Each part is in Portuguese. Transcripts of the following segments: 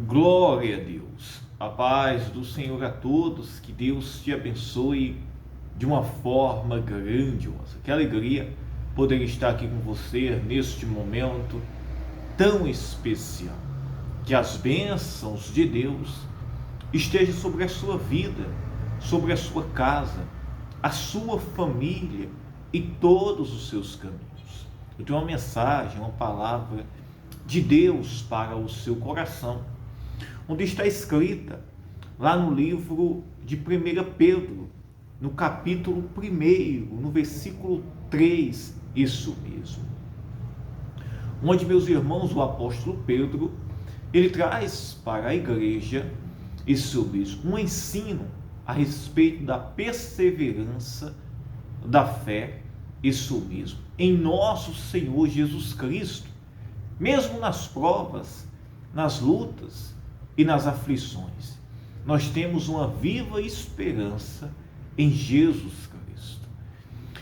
Glória a Deus, a paz do Senhor a todos, que Deus te abençoe de uma forma grandiosa. Que alegria poder estar aqui com você neste momento tão especial. Que as bênçãos de Deus estejam sobre a sua vida, sobre a sua casa, a sua família e todos os seus caminhos. Eu tenho uma mensagem, uma palavra de Deus para o seu coração, onde está escrita lá no livro de 1 Pedro, no capítulo 1, no versículo 3, isso mesmo. Onde, meus irmãos, o apóstolo Pedro, ele traz para a igreja, isso mesmo, um ensino a respeito da perseverança da fé, isso mesmo, em nosso Senhor Jesus Cristo, mesmo nas provas, nas lutas e nas aflições. Nós temos uma viva esperança em Jesus Cristo.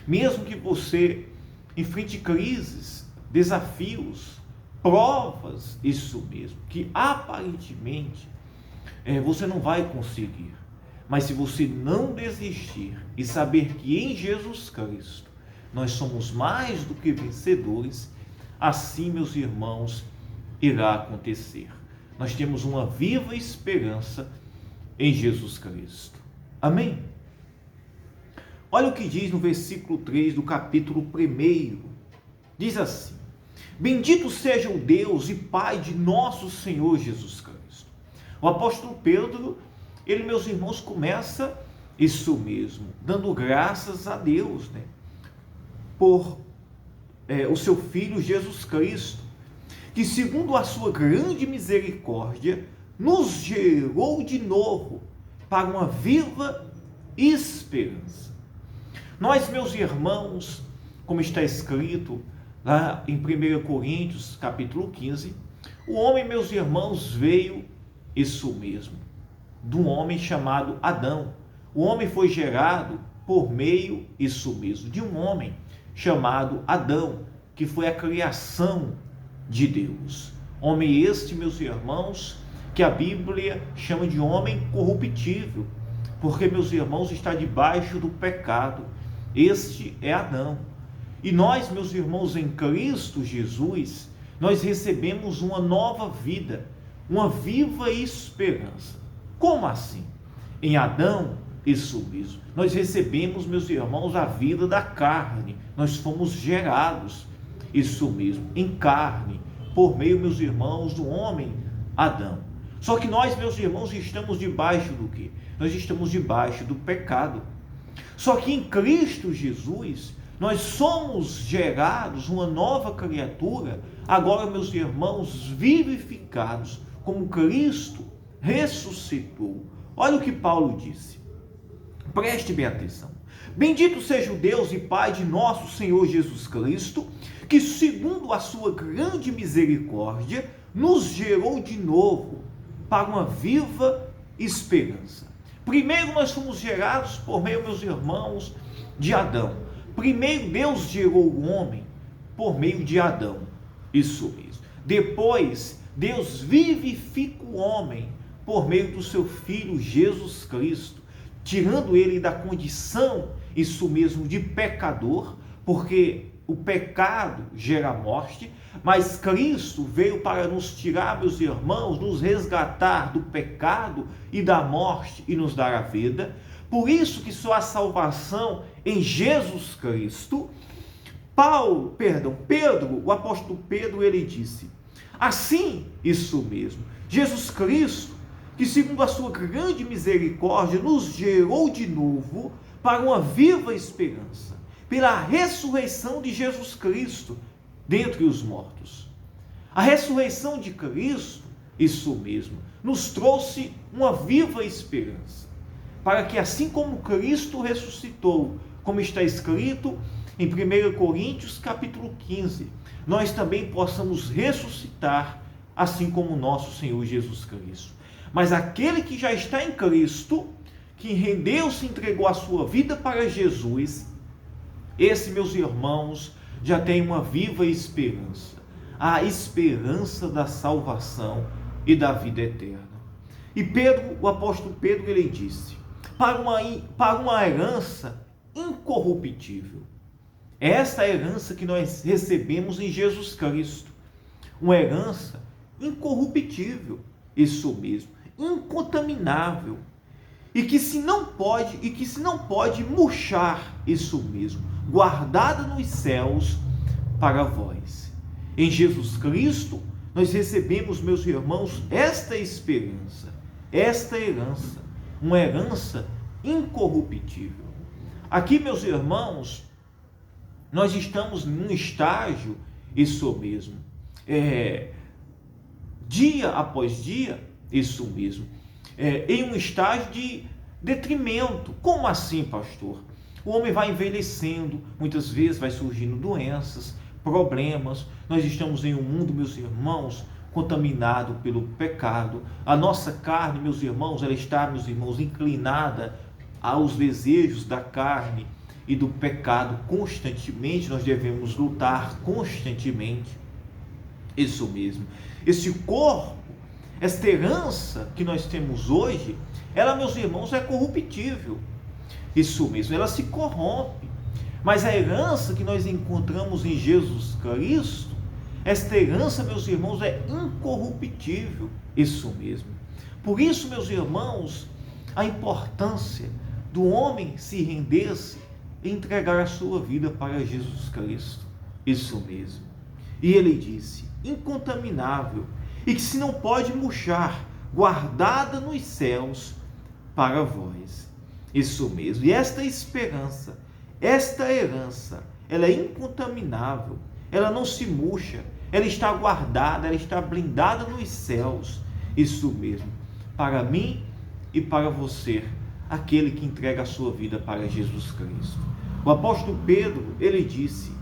Mesmo que você enfrente crises, desafios, provas, isso mesmo, que aparentemente você não vai conseguir. Mas se você não desistir e saber que em Jesus Cristo nós somos mais do que vencedores, assim, meus irmãos, irá acontecer. Nós temos uma viva esperança em Jesus Cristo. Amém? Olha o que diz no versículo 3 do capítulo 1. Diz assim: Bendito seja o Deus e Pai de nosso Senhor Jesus Cristo. O apóstolo Pedro, ele, meus irmãos, começa isso mesmo, dando graças a Deus, por o seu Filho Jesus Cristo, que segundo a sua grande misericórdia, nos gerou de novo para uma viva esperança. Nós, meus irmãos, como está escrito lá em 1 Coríntios, capítulo 15, o homem, meus irmãos, veio, isso mesmo, de um homem chamado Adão. O homem foi gerado por meio, isso mesmo, de um homem chamado Adão, que foi a criação de Deus. Homem este, meus irmãos, que a Bíblia chama de homem corruptível, porque, meus irmãos, está debaixo do pecado. Este é Adão. E nós, meus irmãos, em Cristo Jesus, nós recebemos uma nova vida, uma viva esperança. Como assim? Em Adão, isso mesmo, nós recebemos, meus irmãos, a vida da carne. Nós fomos gerados, isso mesmo, em carne, por meio, meus irmãos, do homem Adão. Só que nós, meus irmãos, estamos debaixo do quê? Nós estamos debaixo do pecado. Só que em Cristo Jesus, nós somos gerados uma nova criatura, agora, meus irmãos, vivificados, como Cristo ressuscitou. Olha o que Paulo disse. Preste bem atenção. Bendito seja o Deus e Pai de nosso Senhor Jesus Cristo, que segundo a sua grande misericórdia, nos gerou de novo para uma viva esperança. Primeiro nós fomos gerados por meio, meus irmãos, de Adão. Primeiro Deus gerou o homem por meio de Adão. Isso mesmo. Depois Deus vivifica o homem por meio do seu Filho Jesus Cristo, tirando ele da condição, isso mesmo, de pecador, porque o pecado gera morte, mas Cristo veio para nos tirar, meus irmãos, nos resgatar do pecado e da morte e nos dar a vida. Por isso que só há salvação em Jesus Cristo. Pedro, o apóstolo Pedro, ele disse, assim, isso mesmo, Jesus Cristo, que segundo a sua grande misericórdia, nos gerou de novo para uma viva esperança, pela ressurreição de Jesus Cristo dentre os mortos. A ressurreição de Cristo, isso mesmo, nos trouxe uma viva esperança, para que assim como Cristo ressuscitou, como está escrito em 1 Coríntios capítulo 15, nós também possamos ressuscitar, assim como o nosso Senhor Jesus Cristo. Mas aquele que já está em Cristo, que rendeu-se, entregou a sua vida para Jesus, esse, meus irmãos, já tem uma viva esperança, a esperança da salvação e da vida eterna. E Pedro, o apóstolo Pedro, ele disse, para uma herança incorruptível. Essa é a herança que nós recebemos em Jesus Cristo. Uma herança incorruptível, isso mesmo, incontaminável, e que se não pode murchar, isso mesmo, guardada nos céus para vós. Em Jesus Cristo, nós recebemos, meus irmãos, esta esperança, esta herança, uma herança incorruptível. Aqui, meus irmãos, nós estamos num estágio, isso mesmo, dia após dia, isso mesmo, em um estágio de detrimento. Como assim, pastor? O homem vai envelhecendo, muitas vezes vai surgindo doenças, problemas. Nós estamos em um mundo, meus irmãos, contaminado pelo pecado. A nossa carne, meus irmãos, ela está, meus irmãos, inclinada aos desejos da carne e do pecado constantemente. Nós devemos lutar constantemente. Isso mesmo. Esse corpo, esta herança que nós temos hoje, ela, meus irmãos, é corruptível. Isso mesmo, ela se corrompe. Mas a herança que nós encontramos em Jesus Cristo, esta herança, meus irmãos, é incorruptível. Isso mesmo. Por isso, meus irmãos, a importância do homem se render-se e entregar a sua vida para Jesus Cristo. Isso mesmo. E ele disse, incontaminável, e que se não pode murchar, guardada nos céus para vós. Isso mesmo. E esta esperança, esta herança, ela é incontaminável, ela não se murcha, ela está guardada, ela está blindada nos céus. Isso mesmo. Para mim e para você, aquele que entrega a sua vida para Jesus Cristo. O apóstolo Pedro, ele disse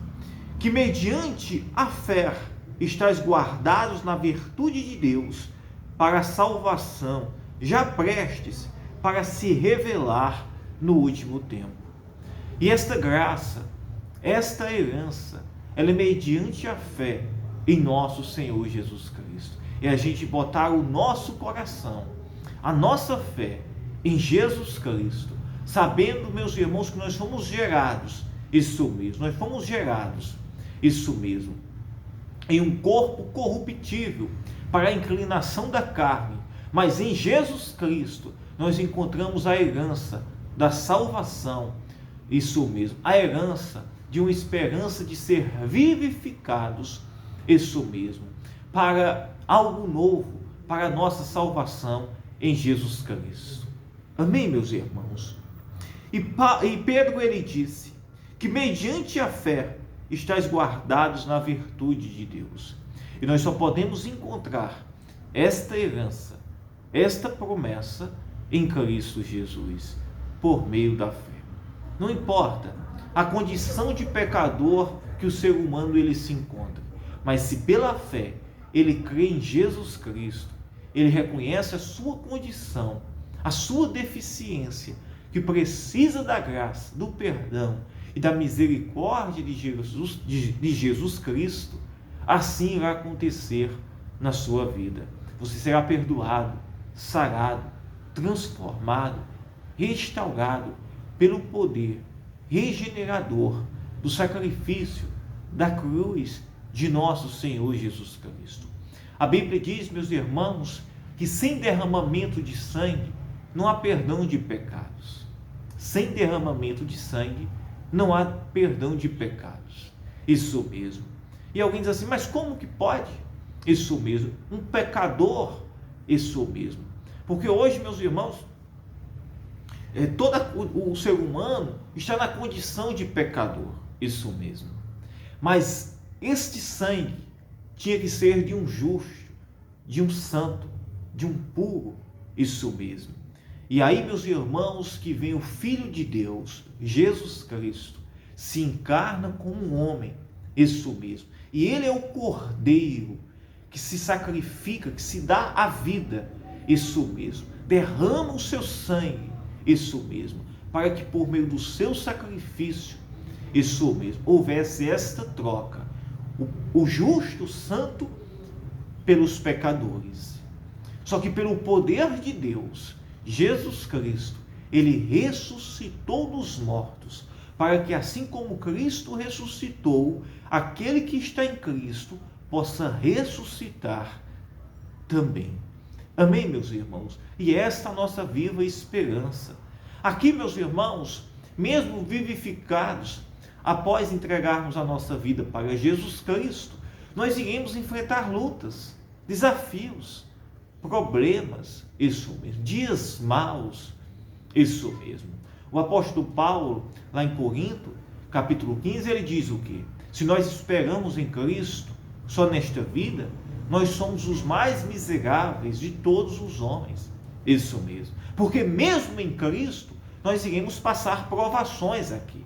que mediante a fé estáis guardados na virtude de Deus para a salvação, já prestes para se revelar no último tempo. E esta graça, esta herança, ela é mediante a fé em nosso Senhor Jesus Cristo. É a gente botar o nosso coração, a nossa fé em Jesus Cristo, sabendo, meus irmãos, que nós fomos gerados, isso mesmo, nós fomos gerados, isso mesmo, em um corpo corruptível para a inclinação da carne, mas em Jesus Cristo nós encontramos a herança da salvação, isso mesmo, a herança de uma esperança de ser vivificados, isso mesmo, para algo novo, para a nossa salvação em Jesus Cristo. Amém, meus irmãos? E Pedro, ele disse que mediante a fé estáis guardados na virtude de Deus. E nós só podemos encontrar esta herança, esta promessa em Cristo Jesus, por meio da fé. Não importa a condição de pecador que o ser humano ele se encontra, mas se pela fé ele crê em Jesus Cristo, ele reconhece a sua condição, a sua deficiência, que precisa da graça, do perdão e da misericórdia de Jesus Cristo, assim irá acontecer na sua vida. Você será perdoado, sarado, transformado, restaurado pelo poder regenerador do sacrifício da cruz de nosso Senhor Jesus Cristo. A Bíblia diz, meus irmãos, que sem derramamento de sangue não há perdão de pecados. Sem derramamento de sangue não há perdão de pecados. Isso mesmo. E alguém diz assim, mas como que pode? Isso mesmo. Um pecador, isso mesmo. Porque hoje, meus irmãos, todo o ser humano está na condição de pecador. Isso mesmo. Mas este sangue tinha que ser de um justo, de um santo, de um puro. Isso mesmo. E aí, meus irmãos, que vem o Filho de Deus, Jesus Cristo, se encarna como um homem, isso mesmo. E ele é o Cordeiro que se sacrifica, que se dá a vida, isso mesmo. Derrama o seu sangue, isso mesmo, para que por meio do seu sacrifício, isso mesmo, houvesse esta troca, o justo, santo pelos pecadores. Só que pelo poder de Deus, Jesus Cristo, ele ressuscitou dos mortos, para que assim como Cristo ressuscitou, aquele que está em Cristo possa ressuscitar também. Amém, meus irmãos? E esta é a nossa viva esperança. Aqui, meus irmãos, mesmo vivificados, após entregarmos a nossa vida para Jesus Cristo, nós iremos enfrentar lutas, desafios, problemas, isso mesmo, dias maus, isso mesmo. O apóstolo Paulo, lá em Corinto, capítulo 15, ele diz o quê? Se nós esperamos em Cristo só nesta vida, nós somos os mais miseráveis de todos os homens. Isso mesmo. Porque mesmo em Cristo, nós iremos passar provações aqui.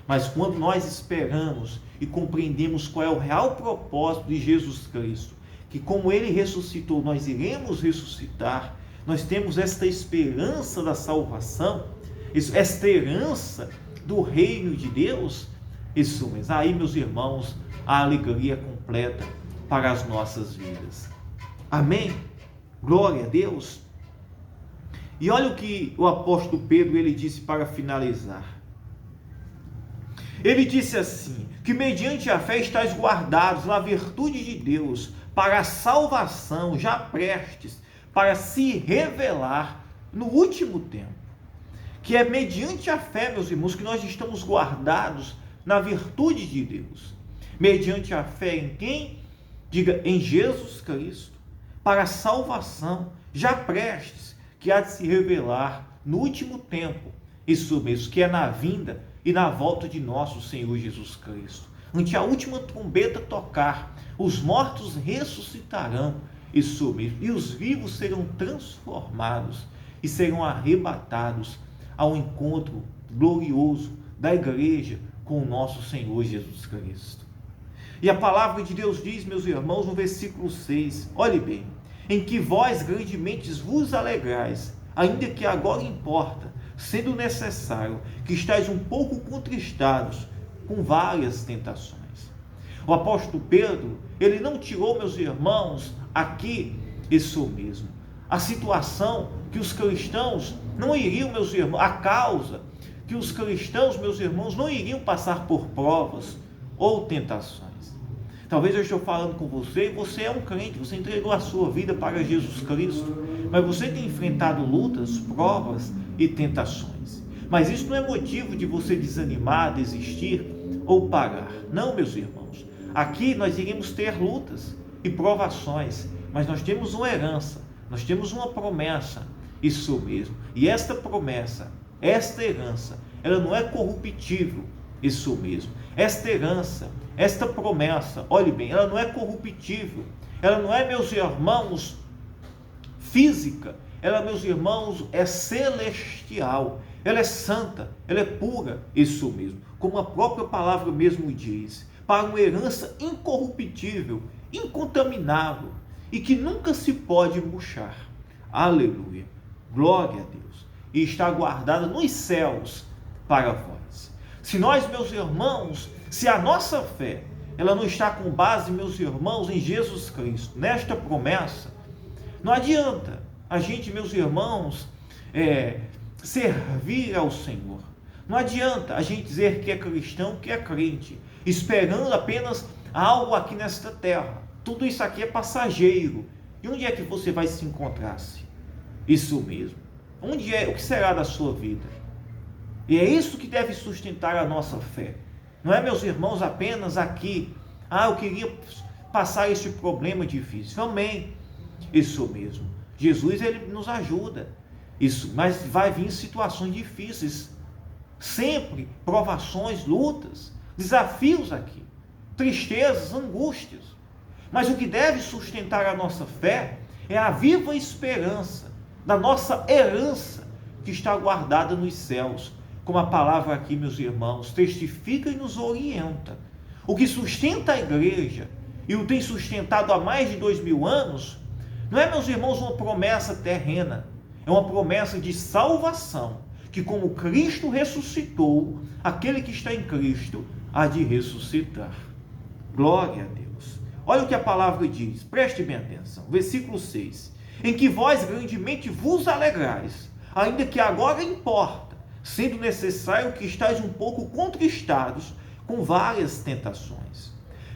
Mas quando nós esperamos e compreendemos qual é o real propósito de Jesus Cristo, que como Ele ressuscitou, nós iremos ressuscitar, nós temos esta esperança da salvação, esta herança do reino de Deus, isso mesmo. Aí, meus irmãos, a alegria completa para as nossas vidas. Amém? Glória a Deus. E olha o que o apóstolo Pedro ele disse para finalizar. Ele disse assim, que mediante a fé estáis guardados na virtude de Deus, para a salvação já prestes, para se revelar no último tempo. Que é mediante a fé, meus irmãos, que nós estamos guardados na virtude de Deus. Mediante a fé em quem? Diga, em Jesus Cristo, para a salvação já prestes, que há de se revelar no último tempo. Isso mesmo, que é na vinda e na volta de nosso Senhor Jesus Cristo. Ante a última trombeta tocar, os mortos ressuscitarão, isso mesmo, e os vivos serão transformados e serão arrebatados ao encontro glorioso da igreja com o nosso Senhor Jesus Cristo. E a palavra de Deus diz, meus irmãos, no versículo 6, olhe bem, em que vós grandemente vos alegrais, ainda que agora importa, sendo necessário que estáis um pouco contristados com várias tentações. O apóstolo Pedro, ele não tirou, meus irmãos, aqui isso mesmo, a situação que os cristãos não iriam, meus irmãos, a causa que os cristãos, meus irmãos, não iriam passar por provas ou tentações. Talvez eu estou falando com você e você é um crente, você entregou a sua vida para Jesus Cristo, mas você tem enfrentado lutas, provas e tentações. Mas isso não é motivo de você desanimar, desistir ou parar. Não, meus irmãos. Aqui nós iremos ter lutas e provações, mas nós temos uma herança, nós temos uma promessa, isso mesmo. E esta promessa, esta herança, ela não é corruptível, isso mesmo. Esta herança, esta promessa, olhe bem, ela não é corruptível, ela não é, meus irmãos, física, ela, meus irmãos, é celestial, ela é santa, ela é pura, isso mesmo, como a própria palavra mesmo diz, para uma herança incorruptível, incontaminável e que nunca se pode murchar. Aleluia, glória a Deus, e está guardada nos céus para vós. Se nós, meus irmãos, se a nossa fé, ela não está com base, meus irmãos, em Jesus Cristo, nesta promessa, não adianta a gente, meus irmãos, servir ao Senhor. Não adianta a gente dizer que é cristão, que é crente, esperando apenas algo aqui nesta terra. Tudo isso aqui é passageiro. E onde é que você vai se encontrar-se? Isso mesmo. Onde é? O que será da sua vida? E é isso que deve sustentar a nossa fé. Não é, meus irmãos, apenas aqui. Eu queria passar esse problema difícil. Amém. Isso mesmo. Jesus, ele nos ajuda. Isso, mas vai vir situações difíceis. Sempre provações, lutas, desafios aqui. Tristezas, angústias. Mas o que deve sustentar a nossa fé é a viva esperança da nossa herança que está guardada nos céus. Como a palavra aqui, meus irmãos, testifica e nos orienta. O que sustenta a igreja, e o tem sustentado há mais de 2000 anos, não é, meus irmãos, uma promessa terrena, é uma promessa de salvação, que como Cristo ressuscitou, aquele que está em Cristo há de ressuscitar. Glória a Deus. Olha o que a palavra diz, preste bem atenção, versículo 6. em que vós grandemente vos alegrais, ainda que agora importa, sendo necessário que estáis um pouco contristados com várias tentações.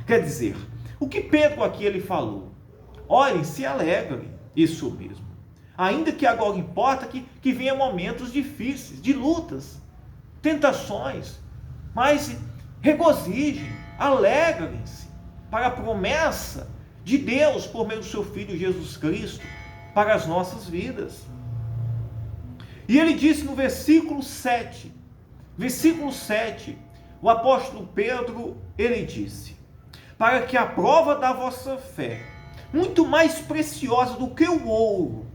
Quer dizer, o que Pedro aqui ele falou? Olhem, se alegrem, isso mesmo. Ainda que agora importa que venham momentos difíceis, de lutas, tentações, mas regozijem, alegrem-se para a promessa de Deus por meio do seu Filho Jesus Cristo para as nossas vidas. E ele disse no versículo 7, o apóstolo Pedro, ele disse: para que a prova da vossa fé, muito mais preciosa do que o ouro,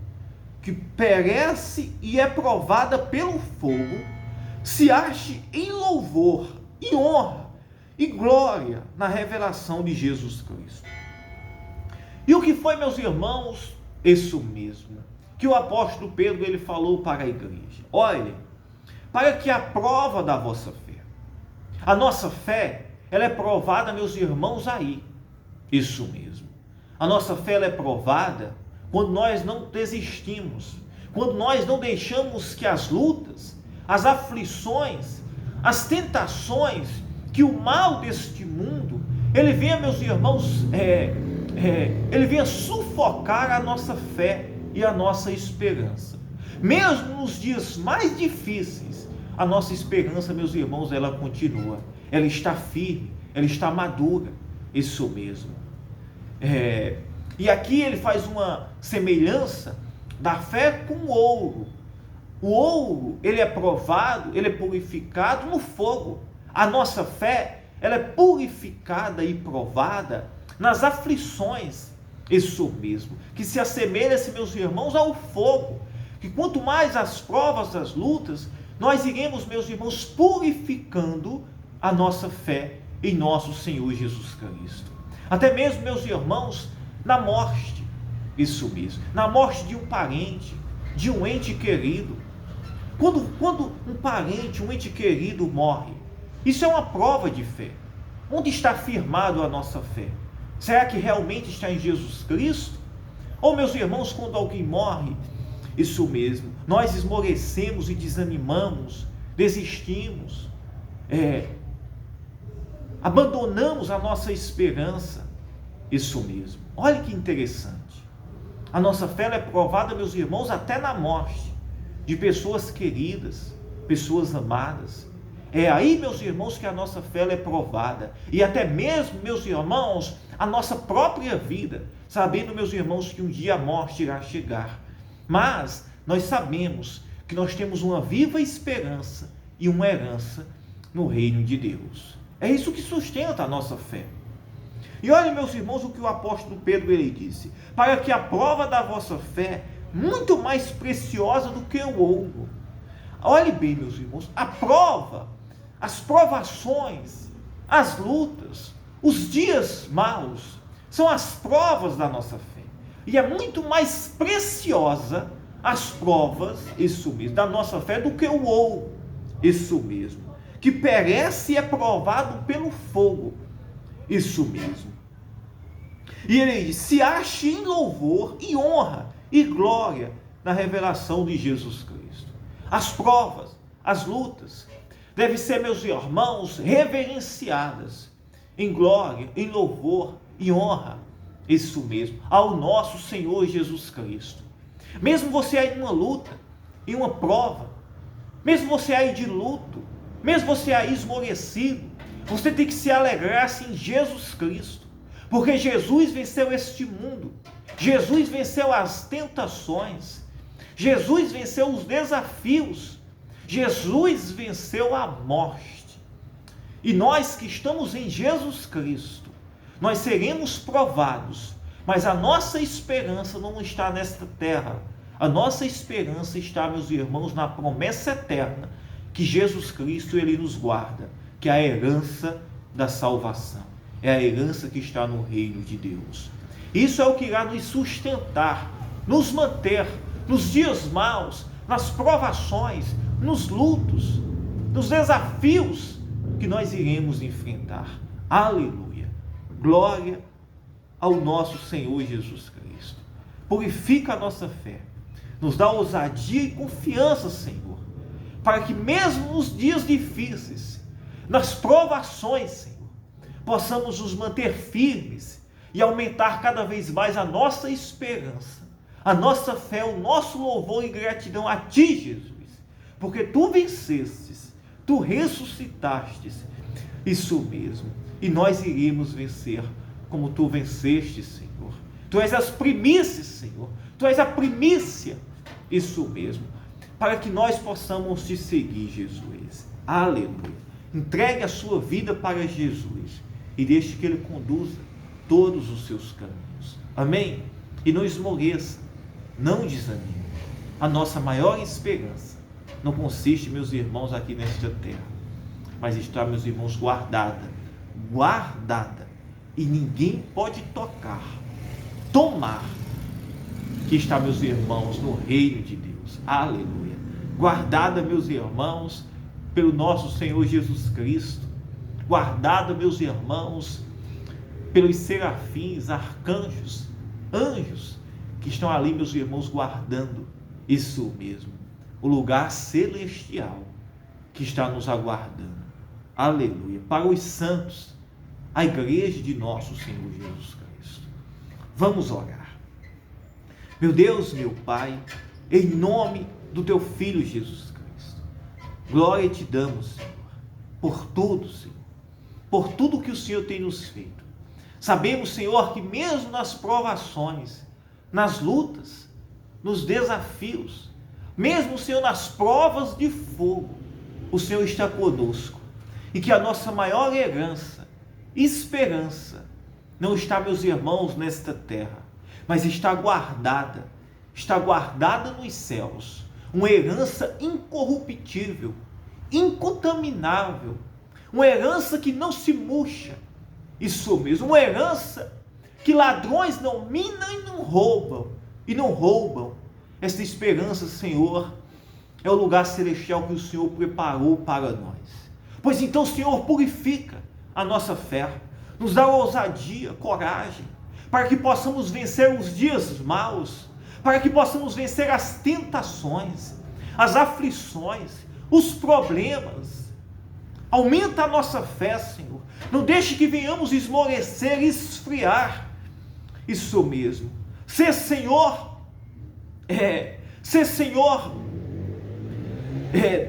que perece e é provada pelo fogo, se ache em louvor e honra e glória na revelação de Jesus Cristo. E o que foi, meus irmãos, isso mesmo que o apóstolo Pedro ele falou para a igreja? Olhem, para que a prova da vossa fé, a nossa fé, ela é provada, meus irmãos, aí, isso mesmo, a nossa fé ela é provada quando nós não desistimos, quando nós não deixamos que as lutas, as aflições, as tentações, que o mal deste mundo, ele venha, meus irmãos, ele venha sufocar a nossa fé e a nossa esperança. Mesmo nos dias mais difíceis, a nossa esperança, meus irmãos, ela continua, ela está firme, ela está madura, isso mesmo. E aqui ele faz uma semelhança da fé com o ouro. O ouro, ele é provado, ele é purificado no fogo. A nossa fé, ela é purificada e provada nas aflições, isso mesmo, que se assemelha-se, meus irmãos, ao fogo, que quanto mais as provas, as lutas, nós iremos, meus irmãos, purificando a nossa fé em nosso Senhor Jesus Cristo. Até mesmo, meus irmãos, na morte, isso mesmo, na morte de um parente, de um ente querido. Quando um parente, um ente querido morre, isso é uma prova de fé. Onde está firmado a nossa fé? Será que realmente está em Jesus Cristo? Ou, meus irmãos, quando alguém morre, isso mesmo, nós esmorecemos e desanimamos, desistimos, abandonamos a nossa esperança, isso mesmo. Olha que interessante, a nossa fé é provada, meus irmãos, até na morte de pessoas queridas, pessoas amadas. É aí, meus irmãos, que a nossa fé é provada, e até mesmo, meus irmãos, a nossa própria vida, sabendo, meus irmãos, que um dia a morte irá chegar, mas nós sabemos que nós temos uma viva esperança e uma herança no reino de Deus. É isso que sustenta a nossa fé. E olha, meus irmãos, o que o apóstolo Pedro ele disse: para que a prova da vossa fé, muito mais preciosa do que o ouro. Olhe bem, meus irmãos, a prova, as provações, as lutas, os dias maus, são as provas da nossa fé. E é muito mais preciosa as provas, isso mesmo, da nossa fé do que o ouro, isso mesmo, que perece e é provado pelo fogo, isso mesmo. E ele diz: se ache em louvor e honra e glória na revelação de Jesus Cristo. As provas, as lutas, devem ser, meus irmãos, reverenciadas em glória, em louvor e honra, isso mesmo, ao nosso Senhor Jesus Cristo. Mesmo você aí em uma luta, em uma prova, mesmo você aí de luto, mesmo você aí esmorecido, você tem que se alegrar em Jesus Cristo, porque Jesus venceu este mundo, Jesus venceu as tentações, Jesus venceu os desafios, Jesus venceu a morte. E nós que estamos em Jesus Cristo, nós seremos provados, mas a nossa esperança não está nesta terra. A nossa esperança está, meus irmãos, na promessa eterna que Jesus Cristo ele nos guarda, que é a herança da salvação, é a herança que está no reino de Deus. Isso é o que irá nos sustentar, nos manter nos dias maus, nas provações, nos lutos, nos desafios que nós iremos enfrentar. Aleluia! Glória ao nosso Senhor Jesus Cristo. purifica a nossa fé, nos dá ousadia e confiança, Senhor, para que mesmo nos dias difíceis, nas provações, Senhor, possamos nos manter firmes e aumentar cada vez mais a nossa esperança, a nossa fé, o nosso louvor e gratidão a Ti, Jesus, porque Tu vencestes, Tu ressuscitastes, isso mesmo, e nós iremos vencer como Tu venceste, Senhor. Tu és as primícias, Senhor, Tu és a primícia, isso mesmo, para que nós possamos Te seguir, Jesus. Aleluia. Entregue a sua vida para Jesus e deixe que Ele conduza todos os seus caminhos. Amém? E não esmoreça, não desanime. A nossa maior esperança não consiste, meus irmãos, aqui nesta terra, mas está, meus irmãos, guardada, e ninguém pode tocar, tomar, que está, meus irmãos, no reino de Deus. Aleluia. Guardada, meus irmãos, pelo nosso Senhor Jesus Cristo, guardada, meus irmãos, pelos serafins, arcanjos, anjos, que estão ali, meus irmãos, guardando, isso mesmo, o lugar celestial que está nos aguardando. Aleluia. Para os santos, a igreja de nosso Senhor Jesus Cristo. Vamos orar. Meu Deus, meu Pai, em nome do Teu Filho Jesus Cristo, glória Te damos, Senhor, por tudo, Senhor, por tudo que o Senhor tem nos feito. Sabemos, Senhor, que mesmo nas provações, nas lutas, nos desafios, mesmo, Senhor, nas provas de fogo, o Senhor está conosco, e que a nossa maior herança, esperança, não está, meus irmãos, nesta terra, mas está guardada nos céus, uma herança incorruptível, incontaminável, uma herança que não se murcha, isso mesmo, uma herança que ladrões não minam e não roubam. Esta esperança, Senhor, é o lugar celestial que o Senhor preparou para nós. Pois então, Senhor, purifica a nossa fé, nos dá ousadia, coragem, para que possamos vencer os dias maus, para que possamos vencer as tentações, as aflições, os problemas. Aumenta a nossa fé, Senhor. Não deixe que venhamos esmorecer, esfriar. Isso mesmo. Ser Senhor,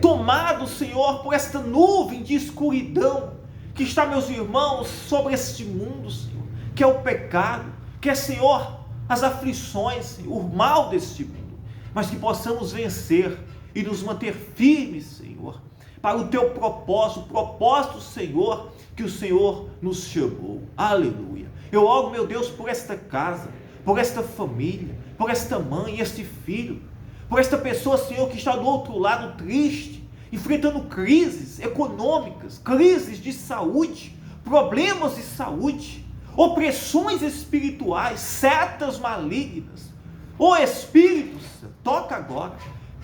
tomado, Senhor, por esta nuvem de escuridão que está, meus irmãos, sobre este mundo, Senhor, que é o pecado, que é, Senhor, as aflições, Senhor, o mal deste mundo, mas que possamos vencer e nos manter firmes, Senhor, para o Teu propósito, o propósito, Senhor, que o Senhor nos chamou. Aleluia. Eu oro, meu Deus, por esta casa, por esta família, por esta mãe, este filho, por esta pessoa, Senhor, que está do outro lado triste, enfrentando crises econômicas, crises de saúde, problemas de saúde, opressões espirituais, setas malignas. Ó Espírito Santo, toca agora,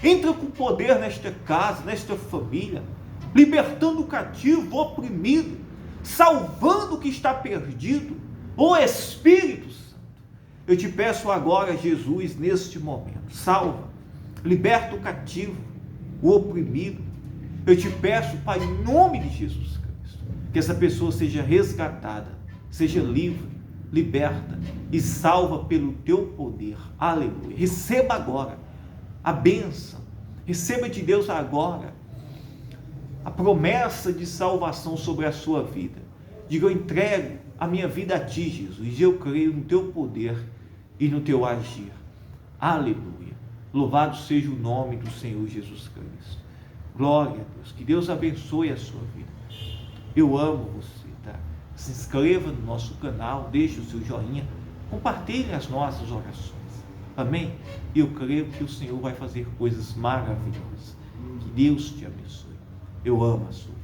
entra com poder nesta casa, nesta família, libertando o cativo, o oprimido, salvando o que está perdido. Ó Espírito Santo, eu te peço agora, Jesus, neste momento, salva, liberta o cativo, o oprimido. Eu te peço, Pai, em nome de Jesus Cristo, que essa pessoa seja resgatada, seja livre, liberta e salva pelo Teu poder. Aleluia. Receba agora a bênção, receba de Deus agora a promessa de salvação sobre a sua vida. Diga: eu entrego a minha vida a Ti, Jesus, e eu creio no Teu poder e no Teu agir. Aleluia. Louvado seja o nome do Senhor Jesus Cristo. Glória a Deus. Que Deus abençoe a sua vida. Eu amo você, tá? Se inscreva no nosso canal, deixe o seu joinha, compartilhe as nossas orações. Amém? E eu creio que o Senhor vai fazer coisas maravilhosas. Que Deus te abençoe. Eu amo a sua vida.